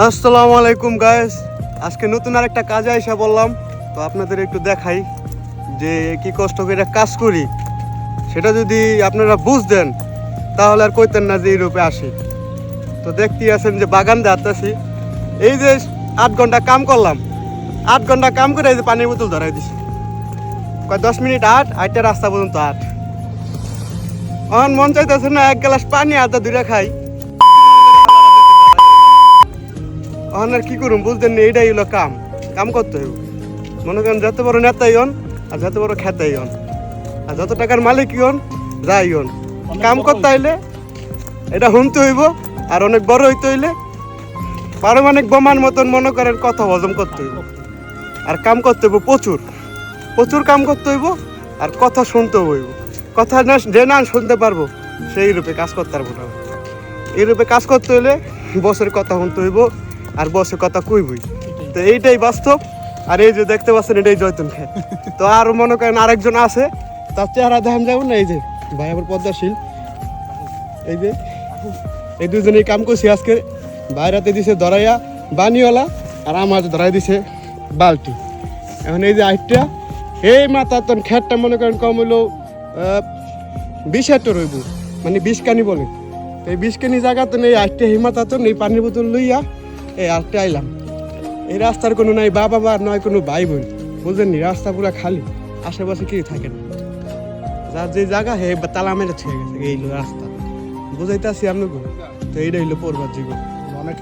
আসসালামু আলাইকুম গাইস, আজকে নতুন আরেকটা কাজে আইসা বললাম। তো আপনাদের একটু দেখাই যে কি কষ্ট করে কাজ করি, সেটা যদি আপনারা বুঝতেন তাহলে আর কইতেন না যে এই রূপে আসি। তো দেখতেই আছেন যে বাগান দেখাচ্ছি, এই যে 8 ঘন্টা কাম করলাম, 8 ঘন্টা কাম করে এই যে পানির বোতল ধরাই দিছি। কয় 10 মিনিট 8 রাস্তা পর্যন্ত 8। আমার মন চাইতেছে না এক গ্লাস পানি আধা দুইটা খাই। আর কি করুন বুঝতেন না, এইটাই হলো কাম করতে হইব। মনে করেন যত বড় নেতাই হন আর যত বড় খেতাই হন আর যত টাকার মালিক হন যাই হন, কাম করতে হইলে এটা শুনতে হইব। আর অনেক বড় হইতে হইলে পারমাণবিক বোমার মতন মনে করেন কথা হজম করতে হইব। আর কাম করতে হইব প্রচুর প্রচুর কাম করতে হইব। আর কথা শুনতে হইব, কথা না যে না শুনতে পারবো সেই রূপে কাজ করতে পারবো না। এই রূপে কাজ করতে হইলে বসের কথা শুনতে হইব আর বসের কথা কইবই। তো এইটাই বাস্তব। আর এই যে দেখতে পাচ্ছেন এটাই জয়তুন খেত। তো আর মনে করেন আরেকজন আছে, তার চেহারা দেখান যাবো না। এই যে ভাই আবার পদ্মাশীল, এই যে এই দুজনেই কাম করছি আজকে। বাইরাতে দিছে ধরাইয়া বানিওয়ালা আর আমার ধরাই দিছে বালতি। এখন এই যে আইটটা এই মাথা তখন খেতটা মনে করেন কম হইলেও 20 হেক্টর হইব, মানে 20 কানি বলে। এই 20 কানি জায়গা তো নেই, আইটটা এই মাথা তো এই পানির বোতল লইয়া এই আটটা আইলাম। এই রাস্তার কোনো নাই বাবা মা নয় কোনো ভাই বোন, বুঝলেন নি? রাস্তা পুরো খালি, আশেপাশে কেউ থাকে না। যার যে জায়গা হে তালা মেরে ছেড়ে গেছে, এই রাস্তা বুঝাইতে আসি আপনাকে। তো এইটা হইলো পড়বার জীবন, অনেক